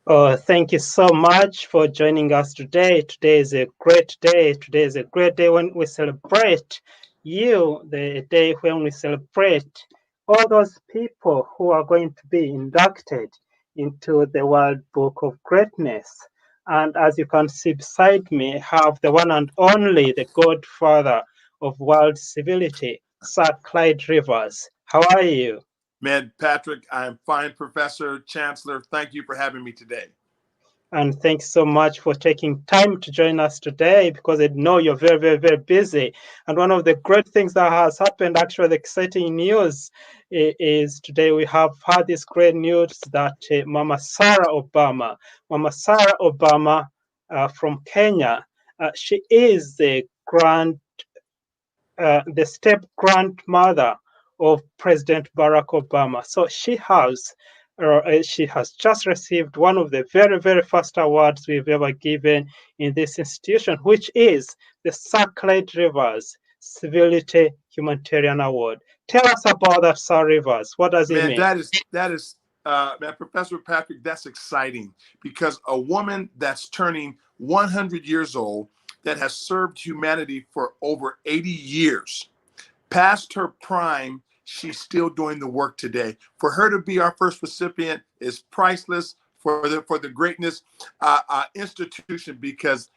Thank you so much for joining us today. Today is a great day. Today is a great day when we celebrate you, the day when we celebrate all those people who are going to be inducted into the World Book of Greatness. And as you can see beside me, I have the one and only, the godfather of world civility, Sir Clyde Rivers. How are you? Man, Patrick, I'm fine, Professor, Chancellor. Thank you for having me today. And thanks so much for taking time to join us today because I know you're very, very, very busy. And one of the great things that has happened, actually, the exciting news is today we have had this great news that Mama Sarah Obama from Kenya, she is the step grandmother of President Barack Obama. So she has just received one of the very, very first awards we've ever given in this institution, which is the Sir Clyde Rivers Civility Humanitarian Award. Tell us about that, Sir Rivers. What does it Man, mean? man, Professor Patrick, that's exciting because a woman that's turning 100 years old that has served humanity for over 80 years, past her prime, she's still doing the work today. For her to be our first recipient is priceless for the greatness institution because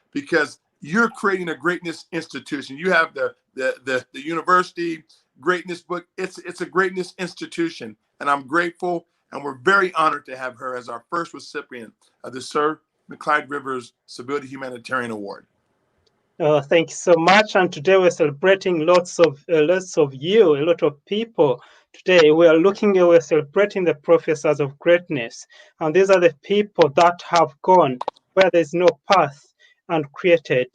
you're creating a greatness institution. You have the university greatness book. It's a greatness institution, and I'm grateful and we're very honored to have her as our first recipient of the Sir Clyde Rivers Civility Humanitarian Award. Thank you so much. And today we're celebrating lots of you, a lot of people. Today we're celebrating the professors of greatness, and these are the people that have gone where there's no path and created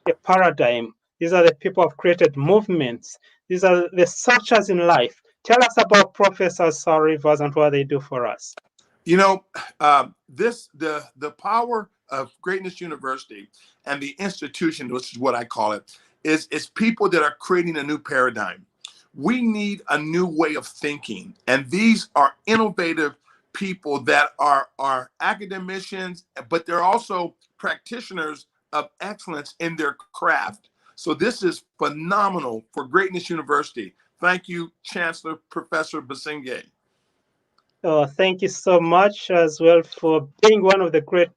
a paradigm. These are the people who have created movements. These are the searchers in life. Tell us about professors, Sir Rivers, and what they do for us. You know, the power of Greatness University and the institution, which is what I call it, is people that are creating a new paradigm. We need a new way of thinking, and these are innovative people that are academicians, but they're also practitioners of excellence in their craft. So this is phenomenal for Greatness University. Thank you, Chancellor Professor Basingay. Thank you so much as well for being one of the great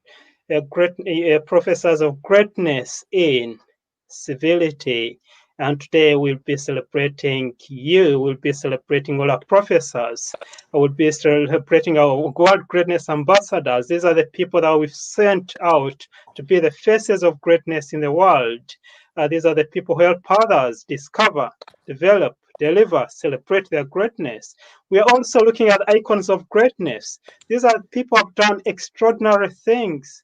professors of greatness in civility. And today we'll be celebrating you. We'll be celebrating all our professors. I will be celebrating our world greatness ambassadors. These are the people that we've sent out to be the faces of greatness in the world. These are the people who help others discover, develop, deliver, celebrate their greatness. We are also looking at icons of greatness. These are people who have done extraordinary things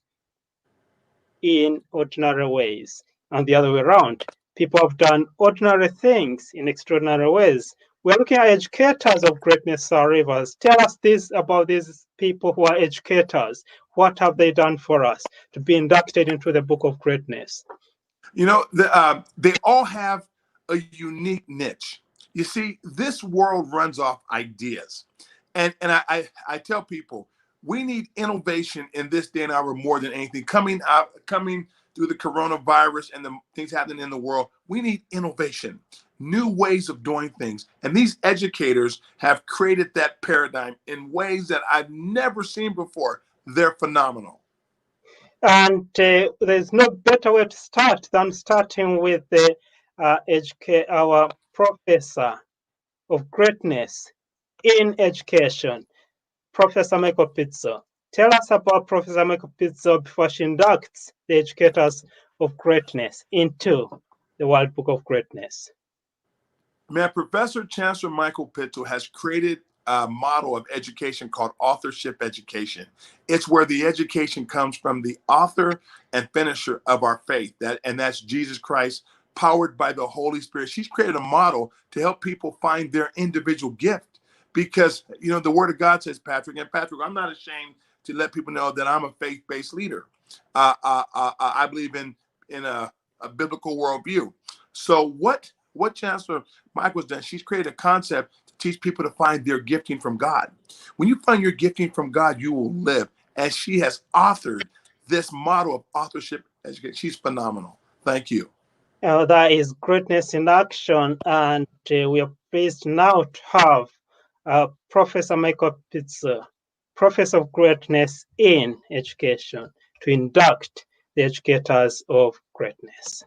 in ordinary ways. And the other way around, people have done ordinary things in extraordinary ways. We're looking at educators of greatness, Sir Rivers. Tell us this about these people who are educators. What have they done for us to be inducted into the Book of Greatness? You know, they all have a unique niche. You see, this world runs off ideas. And I tell people, we need innovation in this day and hour more than anything. Coming through the coronavirus and the things happening in the world, we need innovation, new ways of doing things. And these educators have created that paradigm in ways that I've never seen before. They're phenomenal. And there's no better way to start than starting with our professor of greatness in education, Professor Michael Pizzo. Tell us about Professor Michael Pizzo before she inducts the educators of greatness into the World Book of Greatness. Man, Professor Chancellor Michael Pitto has created a model of education called authorship education. It's where the education comes from the author and finisher of our faith, and that's Jesus Christ, powered by the Holy Spirit. She's created a model to help people find their individual gift because, you know, the Word of God says, Patrick, and Patrick, I'm not ashamed to let people know that I'm a faith-based leader. I believe in a biblical worldview. So what Chancellor Michael's done, she's created a concept to teach people to find their gifting from God. When you find your gifting from God, you will live. and she has authored this model of authorship education. She's phenomenal. Thank you. That is Greatness in Action, and we are pleased now to have Professor Michael Pitzer, Professor of Greatness in Education, to induct the educators of greatness.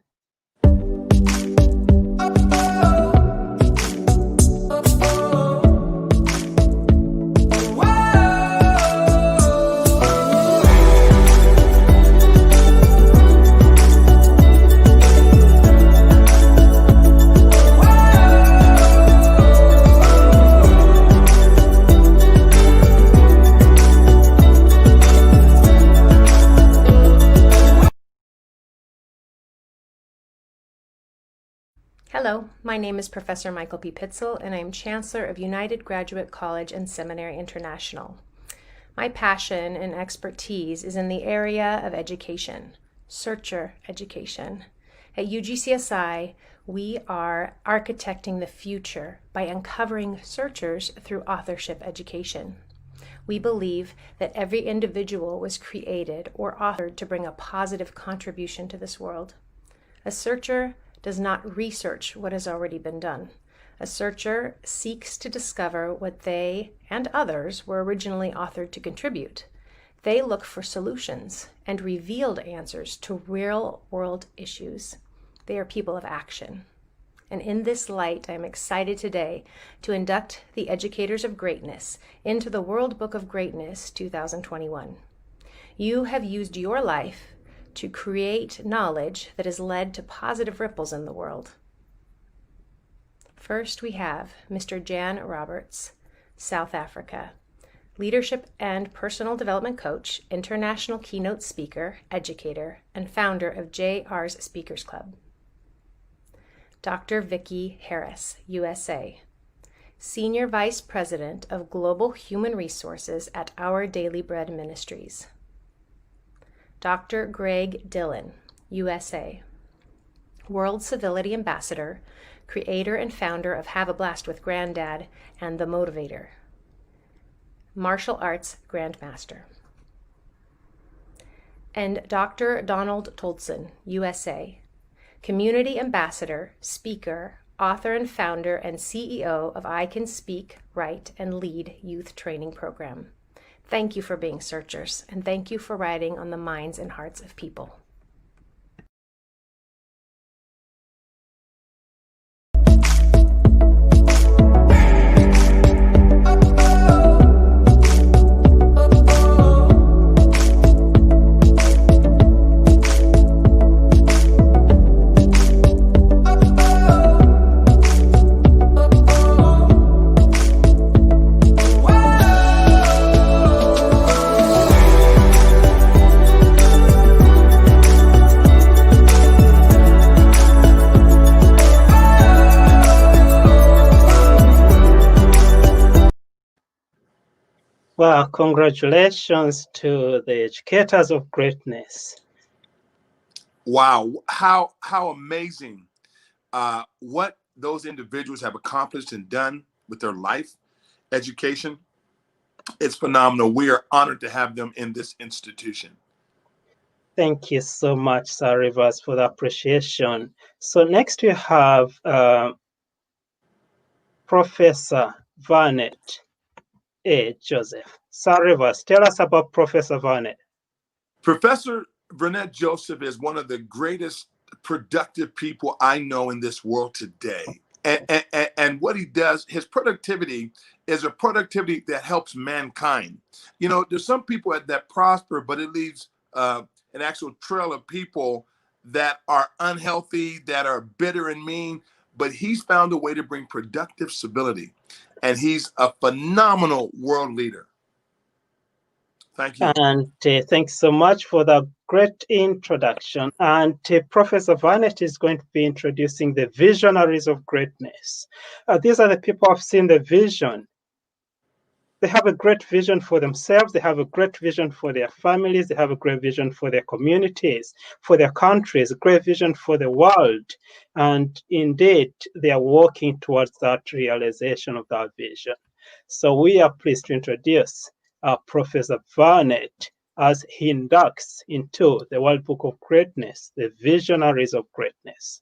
Hello, my name is Professor Michael P. Pitzel, and I am Chancellor of United Graduate College and Seminary International. My passion and expertise is in the area of education, searcher education. At UGCSI, we are architecting the future by uncovering searchers through authorship education. We believe that every individual was created or authored to bring a positive contribution to this world. A searcher does not research what has already been done. A searcher seeks to discover what they and others were originally authored to contribute. They look for solutions and revealed answers to real-world issues. They are people of action. And in this light, I am excited today to induct the Educators of Greatness into the World Book of Greatness 2021. You have used your life to create knowledge that has led to positive ripples in the world. First, we have Mr. Jan Roberts, South Africa, leadership and personal development coach, international keynote speaker, educator, and founder of JR's Speakers Club. Dr. Vicki Harris, USA, Senior Vice President of Global Human Resources at Our Daily Bread Ministries. Dr. Greg Dillon, USA, World Civility Ambassador, creator and founder of Have a Blast with Granddad and The Motivator, Martial Arts Grandmaster. And Dr. Donald Tolson, USA, Community Ambassador, Speaker, author and founder and CEO of I Can Speak, Write, and Lead Youth Training Program. Thank you for being searchers, and thank you for writing on the minds and hearts of people. Well, congratulations to the Educators of Greatness. Wow, how amazing what those individuals have accomplished and done with their life, education. It's phenomenal. We are honored to have them in this institution. Thank you so much, Sir Rivers, for the appreciation. So next we have Professor Varnett A. Joseph. Sir Rivers, tell us about Professor Varnett. Professor Varnett Joseph is one of the greatest productive people I know in this world today. And what he does, his productivity is a productivity that helps mankind. You know, there's some people that prosper, but it leaves an actual trail of people that are unhealthy, that are bitter and mean, but he's found a way to bring productive civility. And he's a phenomenal world leader. Thank you. And thanks so much for the great introduction. And Professor Varnett is going to be introducing the visionaries of greatness. These are the people who have seen the vision. They have a great vision for themselves. They have a great vision for their families. They have a great vision for their communities, for their countries, a great vision for the world. And indeed, they are working towards that realization of that vision. So we are pleased to introduce Professor Varnett as he inducts into the World Book of Greatness the visionaries of greatness.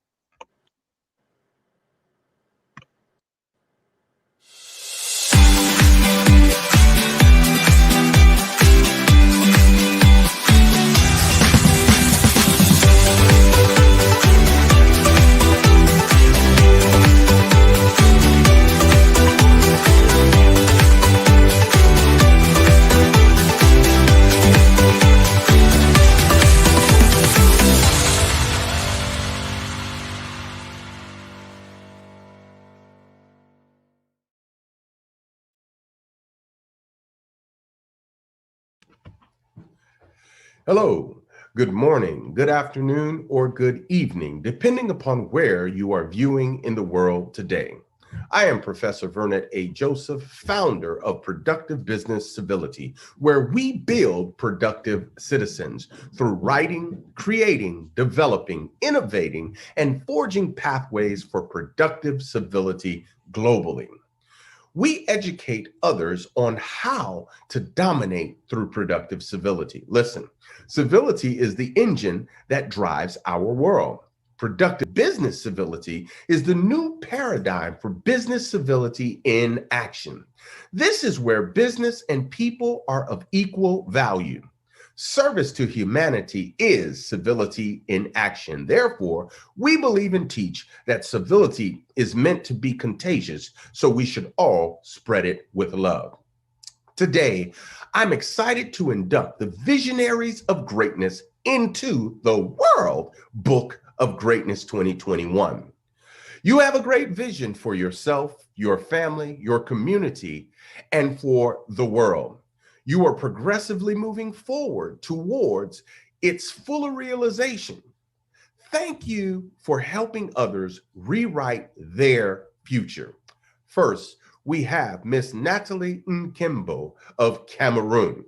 Hello, good morning, good afternoon, or good evening, depending upon where you are viewing in the world today. I am Professor Vernet A. Joseph, founder of Productive Business Civility, where we build productive citizens through writing, creating, developing, innovating, and forging pathways for productive civility globally. We educate others on how to dominate through productive civility. Listen, civility is the engine that drives our world. Productive business civility is the new paradigm for business civility in action. This is where business and people are of equal value. Service to humanity is civility in action. Therefore, we believe and teach that civility is meant to be contagious, so we should all spread it with love. Today, I'm excited to induct the visionaries of greatness into the World Book of Greatness 2021. You have a great vision for yourself, your family, your community, and for the world. You are progressively moving forward towards its fuller realization. Thank you for helping others rewrite their future. First, we have Miss Natalie Nkembo of Cameroon,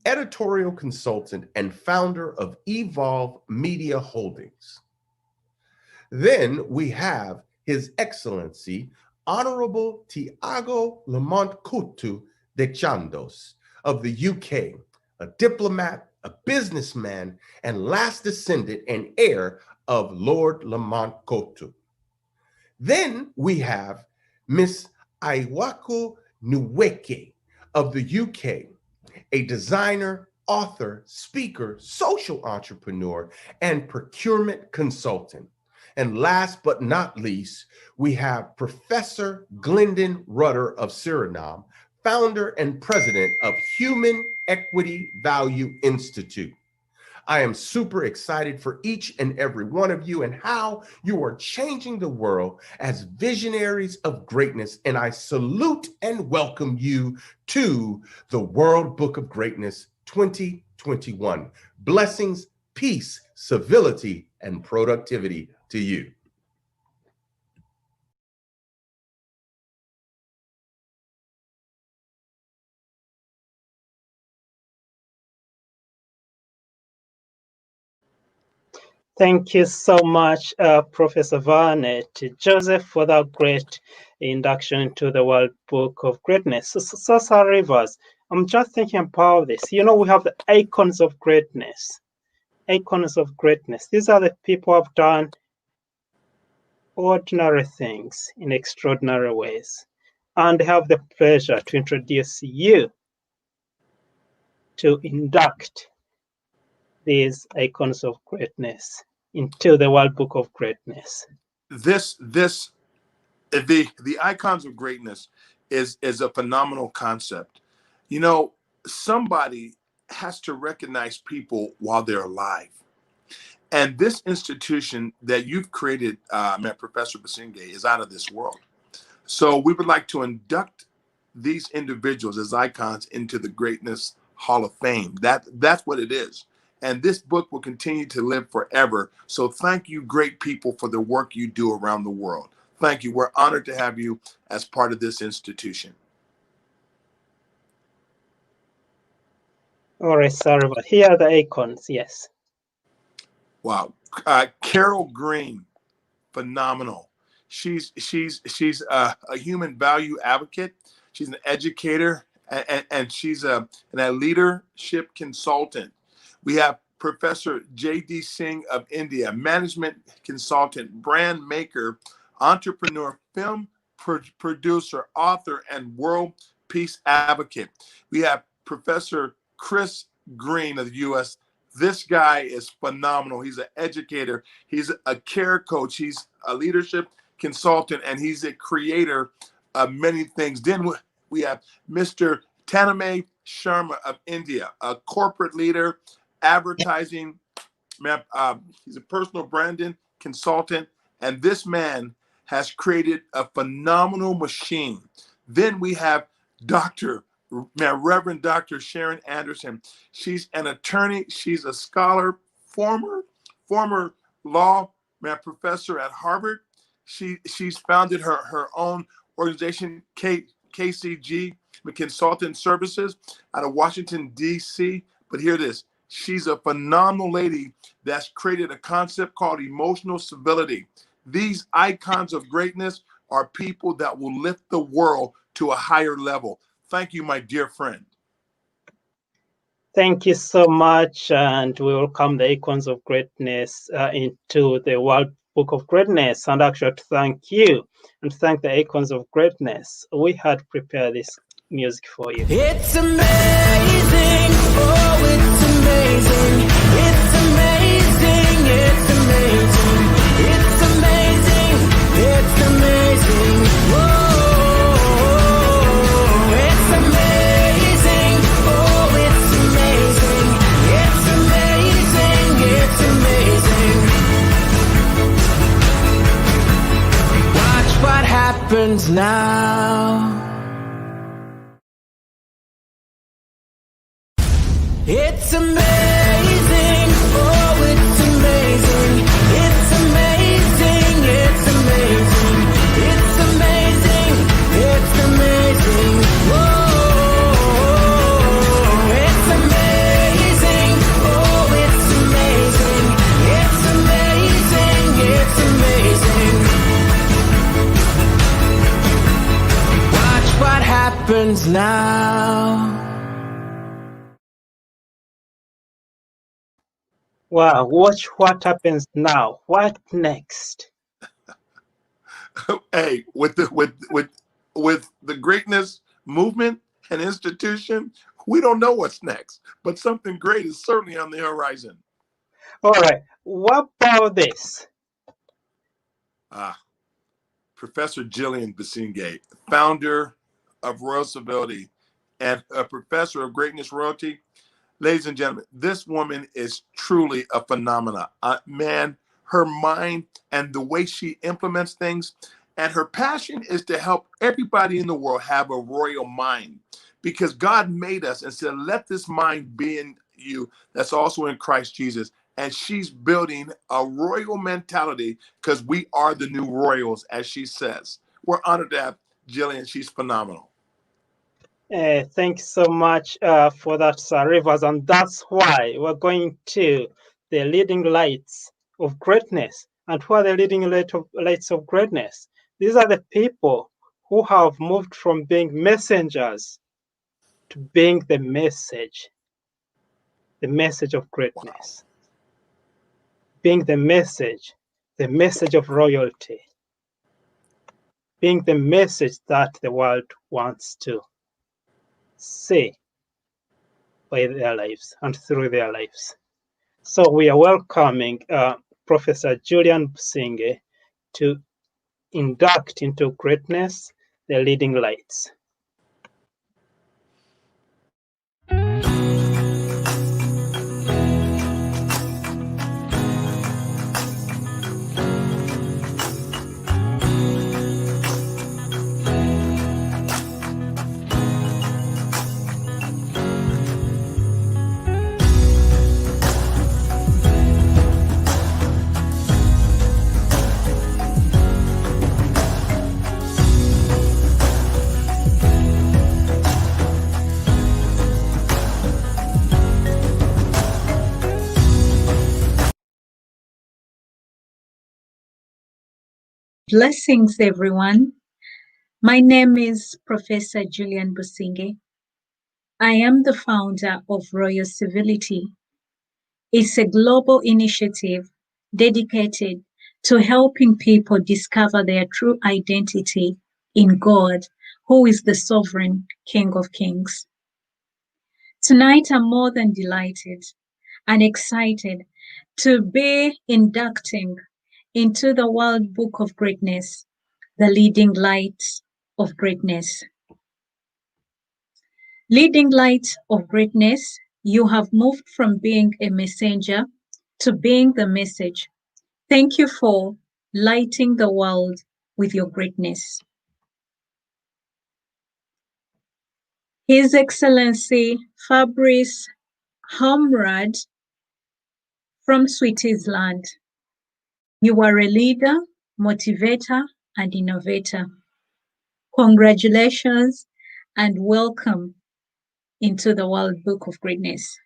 editorial consultant and founder of Evolve Media Holdings. Then we have His Excellency Honorable Tiago Lamont Coutu de Chandos of the UK, a diplomat, a businessman, and last descendant and heir of Lord Lamont Coutu. Then we have Miss Aiwaku Nweke of the UK, a designer, author, speaker, social entrepreneur, and procurement consultant. And last but not least, we have Professor Glendon Rudder of Suriname, founder and president of Human Equity Value Institute. I am super excited for each and every one of you and how you are changing the world as visionaries of greatness. And I salute and welcome you to the World Book of Greatness 2021. Blessings, peace, civility, and productivity to you. Thank you so much, Professor Varnet Joseph, for that great induction into the World Book of Greatness. So, Rivers, I'm just thinking about this. You know, we have the icons of greatness. Icons of greatness. These are the people who have done ordinary things in extraordinary ways. And I have the pleasure to introduce you to induct these icons of greatness into the World Book of Greatness. The icons of greatness is a phenomenal concept. You know, somebody has to recognize people while they're alive. And this institution that you've created, Professor Basinge, is out of this world. So we would like to induct these individuals as icons into the Greatness Hall of Fame. That's what it is. And this book will continue to live forever. So thank you, great people, for the work you do around the world. Thank you. We're honored to have you as part of this institution. All right, sorry, but here are the icons, yes. Wow. Carol Green, phenomenal. She's a human value advocate. She's an educator and she's a leadership consultant. We have Professor J.D. Singh of India, management consultant, brand maker, entrepreneur, film producer, author, and world peace advocate. We have Professor Chris Green of the U.S. This guy is phenomenal. He's an educator. He's a care coach. He's a leadership consultant, and he's a creator of many things. Then we have Mr. Tanmay Sharma of India, a corporate leader, advertising. He's a personal branding consultant, and this man has created a phenomenal machine. Then we have Reverend Dr. Sharon Anderson. She's an attorney. She's a scholar, former law professor at Harvard. She's founded her own organization, KCG, Consultant Services, out of Washington, D.C. But hear this. She's a phenomenal lady that's created a concept called emotional civility. These icons of greatness are people that will lift the world to a higher level. Thank you, my dear friend. Thank you so much, and we welcome the icons of greatness into the World Book of Greatness. And actually, to thank you and thank the icons of greatness, we had prepared this music for you. It's amazing, oh, it's amazing, it's amazing, it's amazing, it's amazing, it's amazing, whoa, it's amazing, oh, it's amazing, it's amazing, it's amazing. Watch what happens now. It's amazing, oh, it's amazing, it's amazing, it's amazing, it's amazing, it's amazing, whoa, it's amazing, oh, it's amazing, it's amazing, it's amazing. Watch what happens now. Wow, watch what happens now. What next? Hey, with the greatness movement and institution, we don't know what's next, but something great is certainly on the horizon. All right, what about this? Professor Jillian Basinge, founder of Royal Civility and a professor of greatness royalty. Ladies and gentlemen, this woman is truly a phenomenon. Man, her mind and the way she implements things, and her passion is to help everybody in the world have a royal mind, because God made us and said, let this mind be in you that's also in Christ Jesus. And she's building a royal mentality because we are the new royals, as she says. We're honored to have Jillian. She's phenomenal. Thanks so much for that, Sir Rivers. And that's why we're going to the leading lights of greatness. And who are the leading lights of greatness? These are the people who have moved from being messengers to being the message of greatness. Wow. Being the message of royalty, being the message that the world wants to see by their lives and through their lives. So we are welcoming Professor Julian Basinge to induct into greatness the leading lights. Blessings, everyone. My name is Professor Julian Basinge. I am the founder of Royal Civility. It's a global initiative dedicated to helping people discover their true identity in God, who is the sovereign King of Kings. Tonight, I'm more than delighted and excited to be inducting into the World Book of Greatness, the leading lights of greatness. Leading lights of greatness, you have moved from being a messenger to being the message. Thank you for lighting the world with your greatness. His Excellency Fabrice Hamrad from Switzerland. You are a leader, motivator, and innovator. Congratulations and welcome into the World Book of Greatness.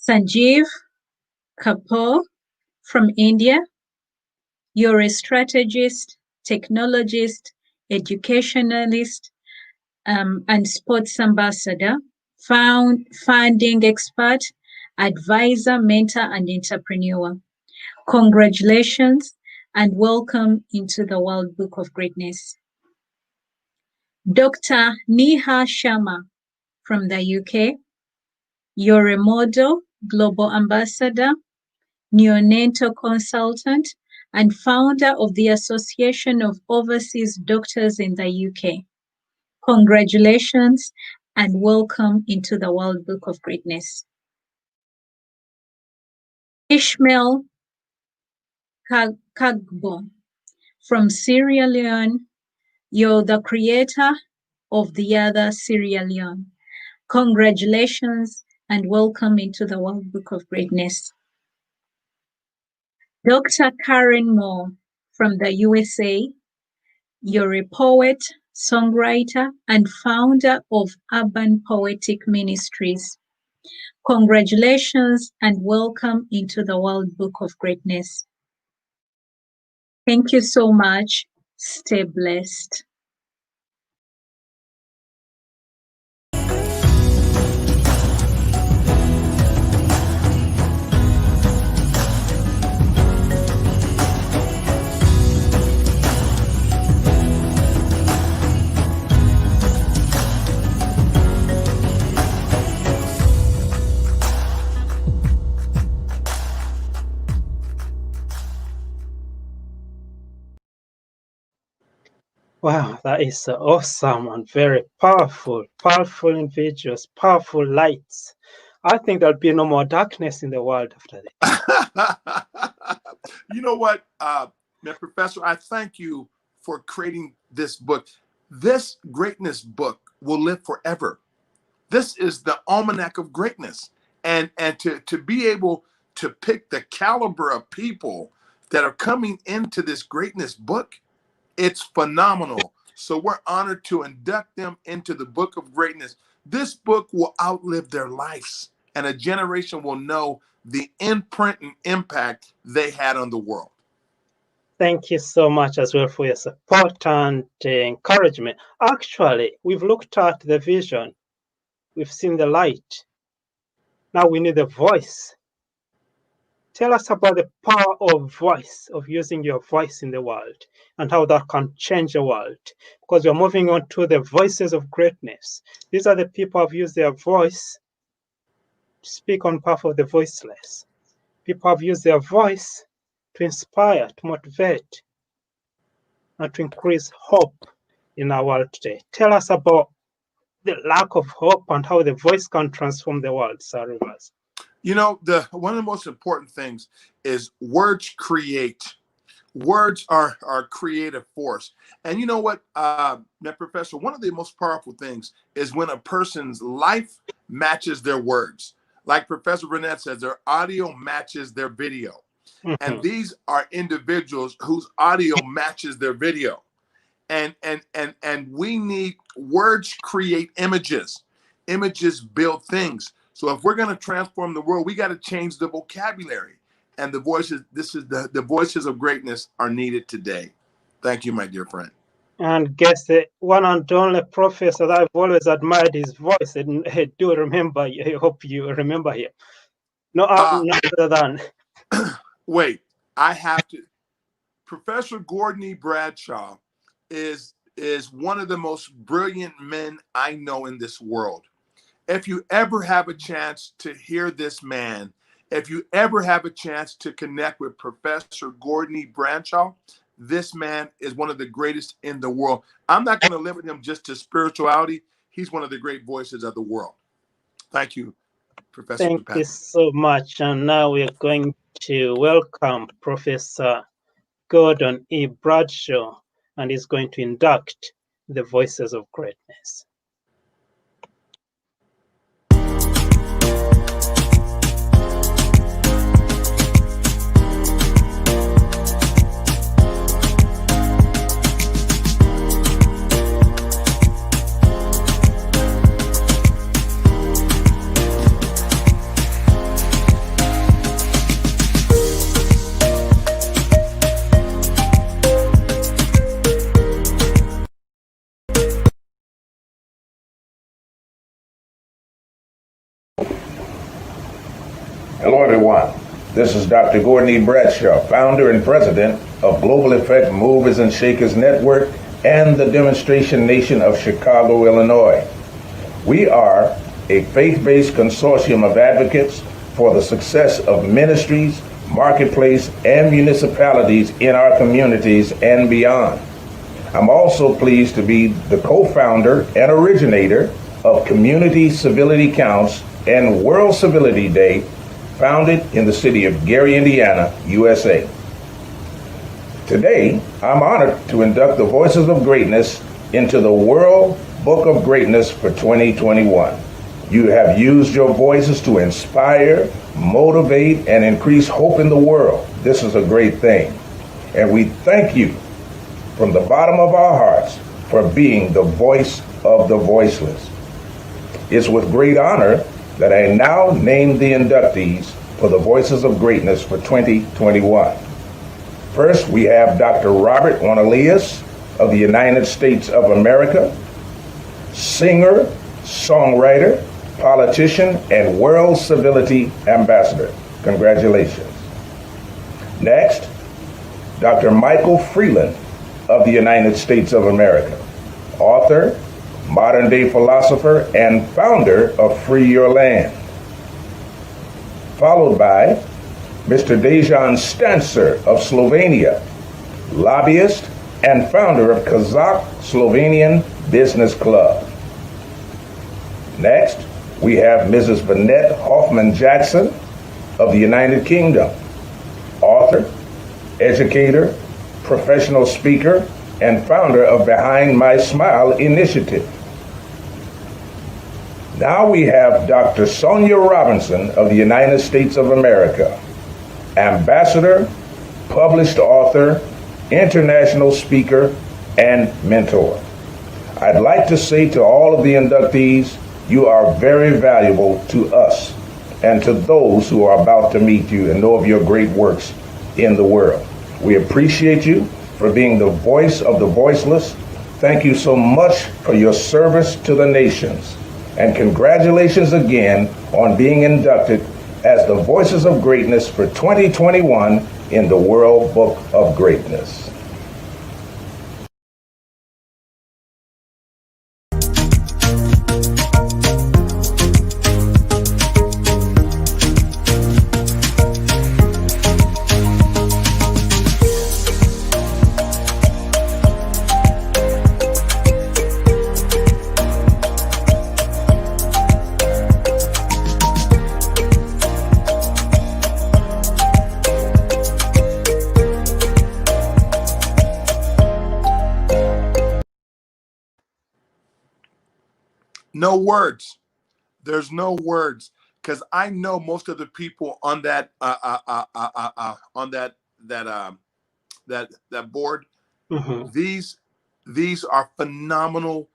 Sanjeev Kapoor from India. You're a strategist, technologist, educationalist, and sports ambassador, founding expert, advisor, mentor, and entrepreneur. Congratulations and welcome into the World Book of Greatness. Dr. Neha Sharma from the UK. You're a model, global ambassador, neonatal consultant, and founder of the Association of Overseas Doctors in the UK. Congratulations and welcome into the World Book of Greatness. Ishmael Kagbo from Sierra Leone. You're the creator of the other Sierra Leone. Congratulations and welcome into the World Book of Greatness. Dr. Karen Moore from the USA. You're a poet, songwriter, and founder of Urban Poetic Ministries. Congratulations and welcome into the World Book of Greatness. Thank you so much. Stay blessed. Wow, that is awesome and very powerful, powerful individuals, powerful lights. I think there'll be no more darkness in the world after this. You know what, Professor, I thank you for creating this book. This greatness book will live forever. This is the almanac of greatness. And to be able to pick the caliber of people that are coming into this greatness book, it's phenomenal. So we're honored to induct them into the book of greatness. This book will outlive their lives, and a generation will know the imprint and impact they had on the world. Thank you so much as well for your support and encouragement. Actually, we've looked at the vision. We've seen the light. Now we need a voice. Tell us about the power of voice, of using your voice in the world, and how that can change the world. Because we're moving on to the voices of greatness. These are the people who have used their voice to speak on behalf of the voiceless. People have used their voice to inspire, to motivate, and to increase hope in our world today. Tell us about the lack of hope and how the voice can transform the world, Sir Rivers. You know, one of the most important things is words create. Words are creative force. And you know what, Professor, one of the most powerful things is when a person's life matches their words. Like Professor Burnett says, their audio matches their video. Mm-hmm. And these are individuals whose audio matches their video. And we need words create images. Images build things. So if we're going to transform the world, we got to change the vocabulary. And the voices, the voices of greatness are needed today. Thank you, my dear friend. And guess the one and only professor that I've always admired his voice. And I do remember, I hope you remember him. No, no other than. Wait, I have to. Professor Gordon E. Bradshaw is one of the most brilliant men I know in this world. If you ever have a chance to hear this man, if you ever have a chance to connect with Professor Gordon E. Bradshaw, this man is one of the greatest in the world. I'm not going to limit him just to spirituality. He's one of the great voices of the world. Thank you, Professor Thank Patrick. you so much. And now we're going to welcome Professor Gordon E. Bradshaw, and he's going to induct the Voices of Greatness. Hello, everyone. This is Dr. Gordon E. Bradshaw, founder and president of Global Effect Movers and Shakers Network and the Demonstration Nation of Chicago, Illinois. We are a faith-based consortium of advocates for the success of ministries, marketplace, and municipalities in our communities and beyond. I'm also pleased to be the co-founder and originator of Community Civility Counts and World Civility Day, founded in the city of Gary, Indiana, USA. Today, I'm honored to induct the Voices of Greatness into the World Book of Greatness for 2021. You have used your voices to inspire, motivate, and increase hope in the world. This is a great thing. And we thank you from the bottom of our hearts for being the voice of the voiceless. It's with great honor that I now name the inductees for the Voices of Greatness for 2021. First, we have Dr. Robert Wanalias of the United States of America, singer, songwriter, politician, and World Civility Ambassador. Congratulations. Next, Dr. Michael Freeland of the United States of America, author, modern-day philosopher, and founder of Free Your Land. Followed by Mr. Dejan Stancer of Slovenia, lobbyist and founder of Kazakh Slovenian Business Club. Next, we have Mrs. Vanette Hoffman-Jackson of the United Kingdom, author, educator, professional speaker, and founder of Behind My Smile Initiative. Now we have Dr. Sonia Robinson of the United States of America, ambassador, published author, international speaker, and mentor. I'd like to say to all of the inductees, you are very valuable to us and to those who are about to meet you and know of your great works in the world. We appreciate you for being the voice of the voiceless. Thank you so much for your service to the nations. And congratulations again on being inducted as the Voices of Greatness for 2021 in the World Book of Greatness. No words. There's no words, because I know most of the people on that that board. Mm-hmm. These are phenomenal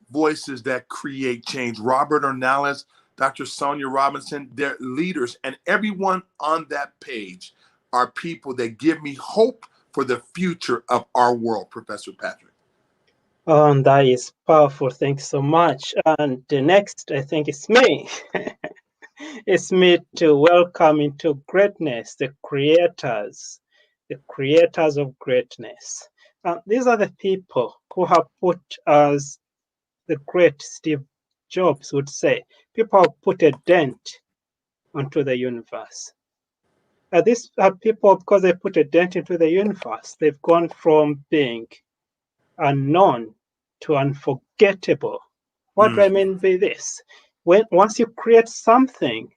voices that create change. Robert Ornelas, Dr. Sonia Robinson, they're leaders, and everyone on that page are people that give me hope for the future of our world, Professor Patrick. Oh, and that is powerful. Thanks so much. And the next, I think, is me. It's me to welcome into greatness the creators of greatness. These are the people who have put, as the great Steve Jobs would say, people have put a dent onto the universe. These are people, because they put a dent into the universe, they've gone from being unknown to unforgettable. What do I mean by this? Once you create something,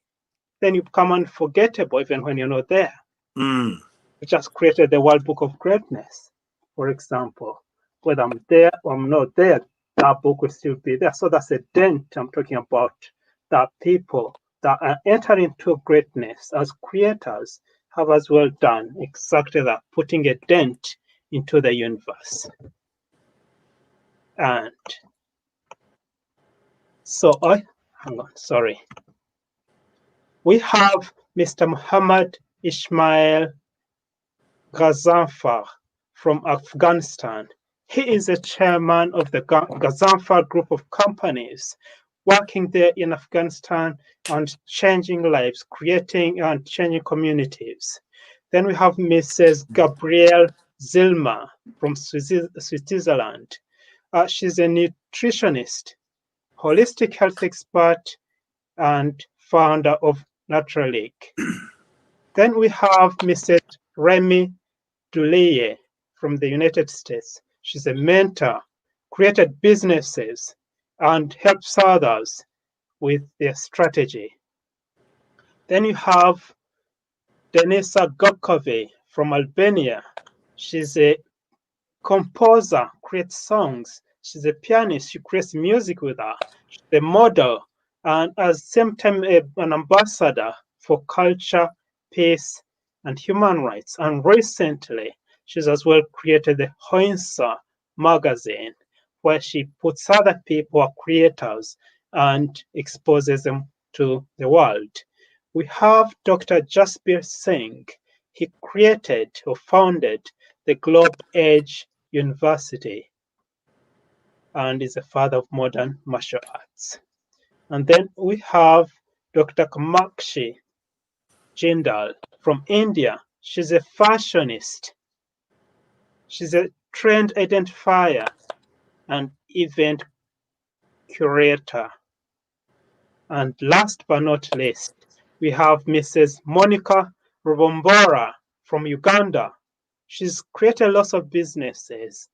then you become unforgettable even when you're not there. Mm. You just created the World Book of Greatness, for example. Whether I'm there or I'm not there, that book will still be there. So that's a dent I'm talking about, that people that are entering into greatness as creators have as well done exactly that, putting a dent into the universe. And so hang on, sorry. We have Mr. Muhammad Ismail Ghazanfar from Afghanistan. He is the chairman of the Ghazanfar group of companies working there in Afghanistan and changing lives, creating and changing communities. Then we have Mrs. Gabrielle Zilma from Switzerland. She's a nutritionist, holistic health expert, and founder of Naturalic. Then we have Mrs. Remy Duleye from the United States. She's a mentor, created businesses, and helps others with their strategy. Then you have Denisa Gokove from Albania. She's a composer, creates songs. She's a pianist. She creates music with her. She's a model, and at the same time an ambassador for culture, peace, and human rights. And recently, she's as well created the Hoinsa magazine, where she puts other people, or creators, and exposes them to the world. We have Dr. Jaspir Singh. He created or founded the Globe Age University and is a father of modern martial arts. And then we have Dr. Kamakshi Jindal from India. She's a fashionist. She's a trend identifier and event curator. And last but not least, we have Mrs. Monica Rubombora from Uganda. She's created lots of businesses.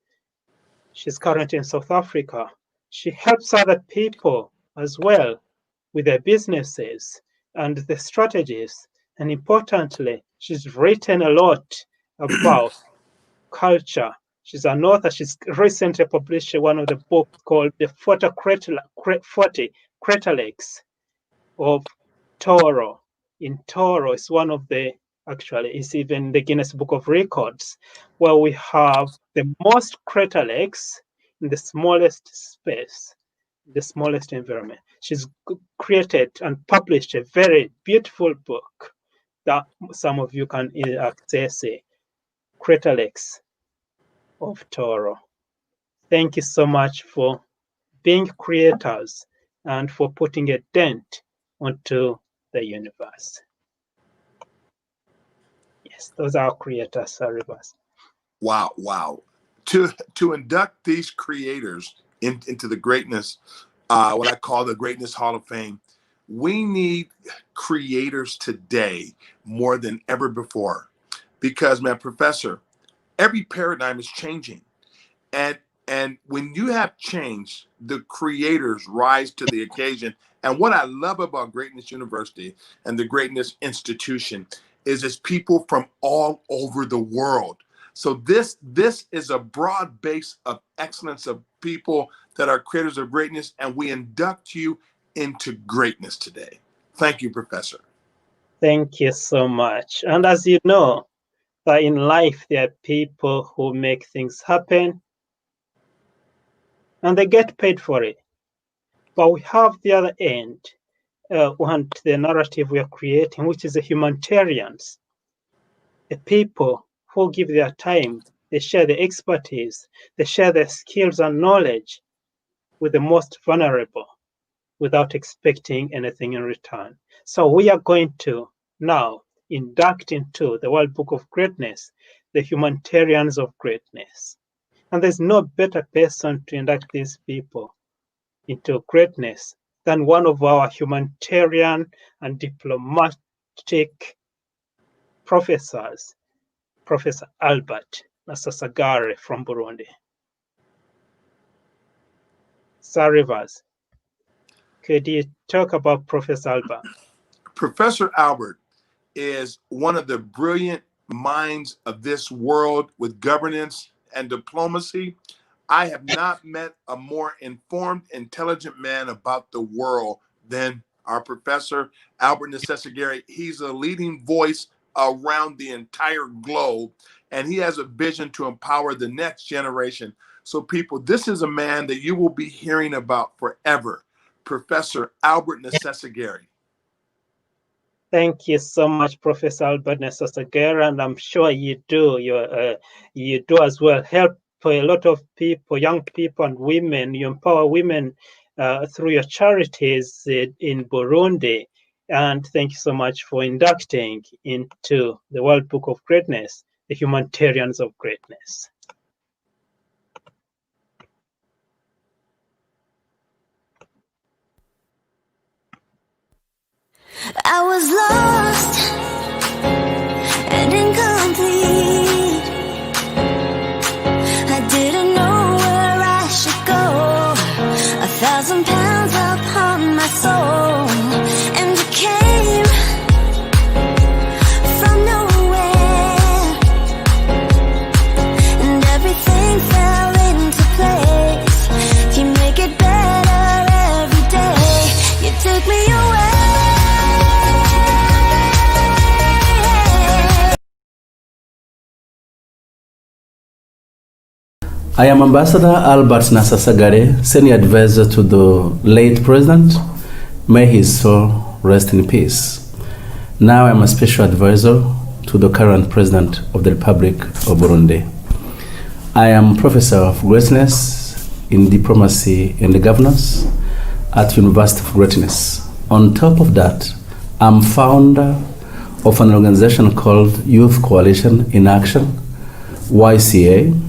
She's currently in South Africa. She helps other people as well with their businesses and the strategies. And importantly, she's written a lot about culture. She's an author. She's recently published one of the books called The 40 Craterlakes of Toro. In Toro, it's one of the, actually, it's even the Guinness Book of Records, where we have the most crater lakes in the smallest space, the smallest environment. She's created and published a very beautiful book that some of you can access, Crater Lakes of Toro. Thank you so much for being creators and for putting a dent onto the universe. Yes, those are creators, Rivers. Wow, wow. To induct these creators into the greatness, what I call the Greatness Hall of Fame, we need creators today more than ever before. Because, man, Professor, every paradigm is changing. And when you have change, the creators rise to the occasion. And what I love about Greatness University and the Greatness Institution is it's people from all over the world. So this is a broad base of excellence of people that are creators of greatness, and we induct you into greatness today. Thank you, Professor. Thank you so much. And as you know, that in life there are people who make things happen and they get paid for it. But we have the other end, the narrative we are creating, which is the humanitarians, the people who give their time They share their expertise. They share their skills and knowledge with the most vulnerable without expecting anything in return. So we are going to now induct into the World Book of Greatness the Humanitarians of Greatness. And there's no better person to induct these people into greatness than one of our humanitarian and diplomatic professors, Professor Albert Nasasagare from Burundi. Sir Rivers, could you talk about Professor Albert? Professor Albert is one of the brilliant minds of this world with governance and diplomacy. I have not met a more informed, intelligent man about the world than our Professor Albert Nasasagare. He's a leading voice around the entire globe, and he has a vision to empower the next generation. So people, this is a man that you will be hearing about forever, Professor Albert Nasasagare. Thank you so much, Professor Albert Nasasagare, and I'm sure you do. You do as well help a lot of people, young people and women. You empower women through your charities in Burundi. And thank you so much for inducting into the World Book of Greatness, the Humanitarians of Greatness. I was lost and incomplete. I didn't know where I should go. 1,000 pounds upon my soul, and you came from nowhere, and everything fell into place. You make it better every day. You take me away. I am Ambassador Albert Nasasagare, Senior Advisor to the late President. May his soul rest in peace. Now I am a Special Advisor to the current President of the Republic of Burundi. I am Professor of Greatness in Diplomacy and Governance at University of Greatness. On top of that, I'm founder of an organization called Youth Coalition in Action, YCA,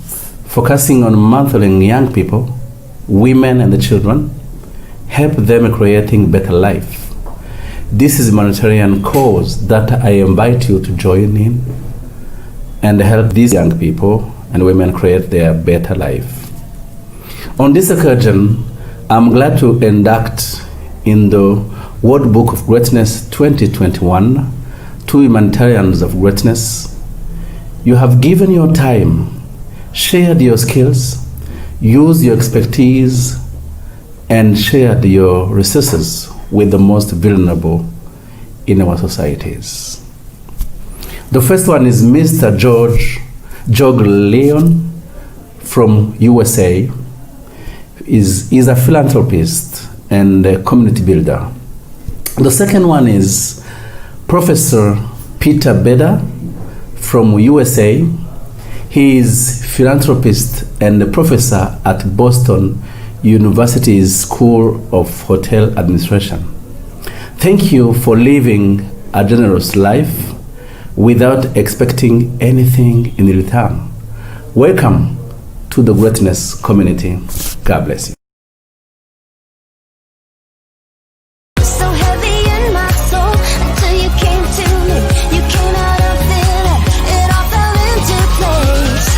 focusing on mentoring young people, women and the children, help them creating better life. This is a humanitarian cause that I invite you to join in and help these young people and women create their better life. On this occasion, I'm glad to induct in the World Book of Greatness 2021 two humanitarians of greatness. You have given your time, shared your skills, used your expertise, and shared your resources with the most vulnerable in our societies. The first one is Mr. George Leon from USA. He's a philanthropist and a community builder. The second one is Professor Peter Beda from USA. He is philanthropist and a professor at Boston University's School of Hotel Administration. Thank you for living a generous life without expecting anything in return. Welcome to the Greatness community. God bless you. So heavy in my soul until you came to me. You came out of thin air, it all fell into place.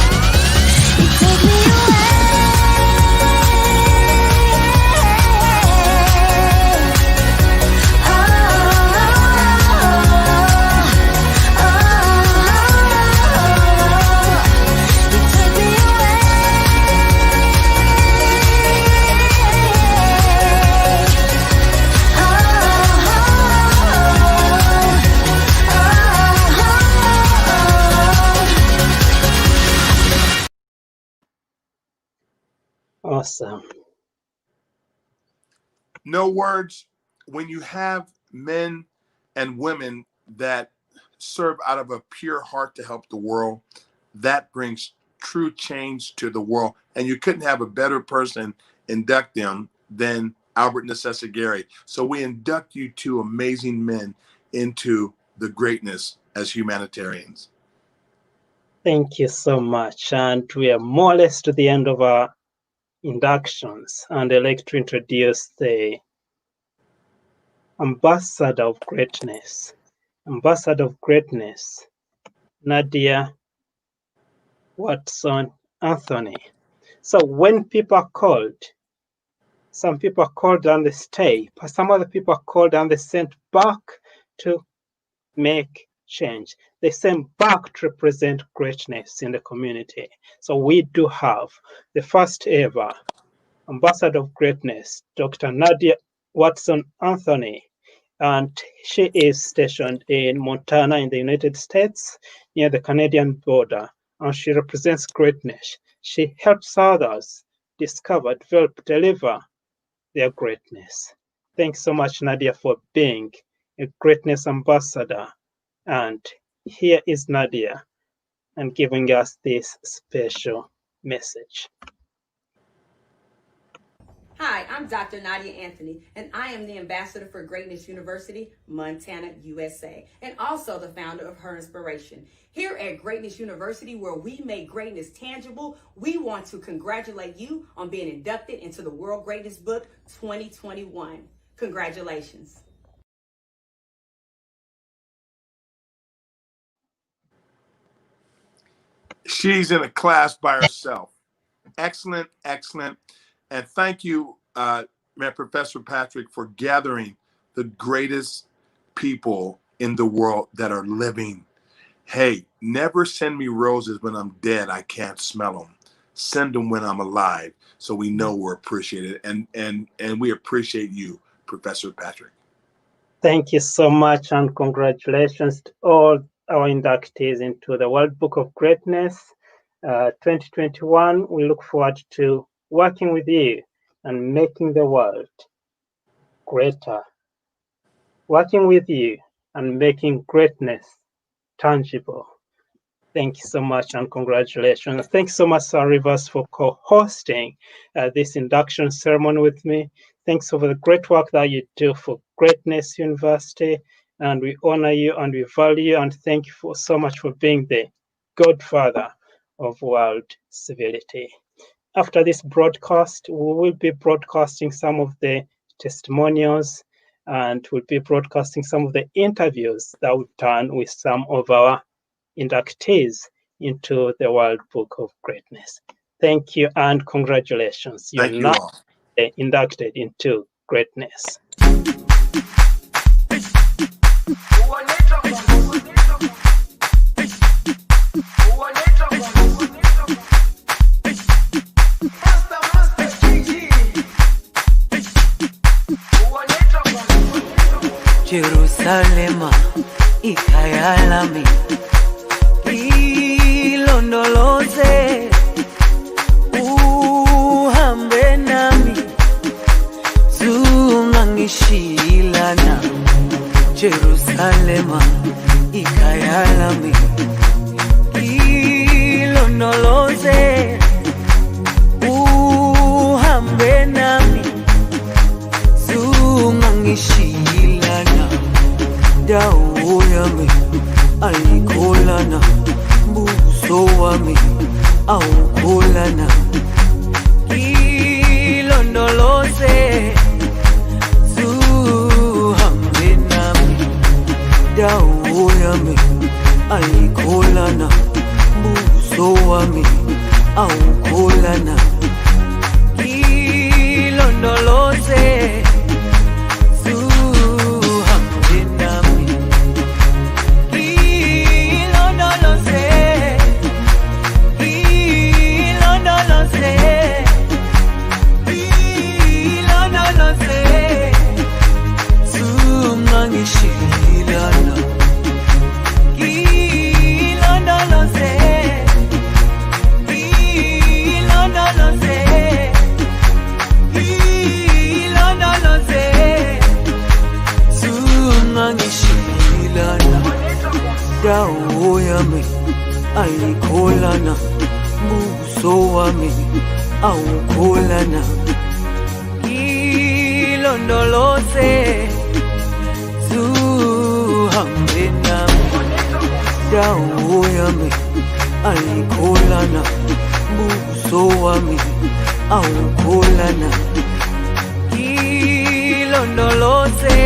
You take me away. You take me away. Awesome. No words. When you have men and women that serve out of a pure heart to help the world, that brings true change to the world. And you couldn't have a better person induct them than Albert Necessary. So we induct you two amazing men into the greatness as humanitarians. Thank you so much. And we are more or less to the end of our inductions. And I'd like to introduce the Ambassador of Greatness. Ambassador of Greatness, Nadia Watson Anthony. So when people are called, some people are called and they stay, but some other people are called and they sent back to make change. They sent back to represent greatness in the community. So we do have the first ever Ambassador of Greatness, Dr. Nadia Watson Anthony, and she is stationed in Montana in the United States near the Canadian border, and she represents greatness. She helps others discover, develop, deliver their greatness. Thanks so much, Nadia, for being a greatness ambassador. And here is Nadia and giving us this special message. Hi, I'm Dr. Nadia Anthony, and I am the Ambassador for Greatness University, Montana, USA, and also the founder of Her Inspiration. Here at Greatness University, where we make greatness tangible, we want to congratulate you on being inducted into the World Greatness Book 2021. Congratulations. She's in a class by herself. Excellent, excellent. And thank you, Professor Patrick, for gathering the greatest people in the world that are living. Hey, never send me roses when I'm dead. I can't smell them. Send them when I'm alive, so we know we're appreciated. And we appreciate you, Professor Patrick. Thank you so much, and congratulations to all our inductees into the World Book of Greatness 2021. We look forward to working with you and making the world greater. Working with you and making greatness tangible. Thank you so much and congratulations. Thanks so much, Sir Rivers, for co-hosting this induction ceremony with me. Thanks for the great work that you do for Greatness University. And we honor you and we value you. And thank you so much for being the godfather of world civility. After this broadcast, we will be broadcasting some of the testimonials, and we'll be broadcasting some of the interviews that we've done with some of our inductees into the World Book of Greatness. Thank you and congratulations. You're Thank you now all. inducted into greatness. Jerusalema ikayalami ilondoloze uhambe nami zungangishilana Jerusalema ikayalami ilondoloze uhambe nami zungangishilana dawo yami ayikholana buso wami awukholana ilondoloze zuhambe nami dawo yami ayikholana buso wami awukholana ilondoloze dawo yami ayikholana buso wami awukholana ilondoloze zuhambe nami dawo yami ayikholana buso wami awukholana ilondoloze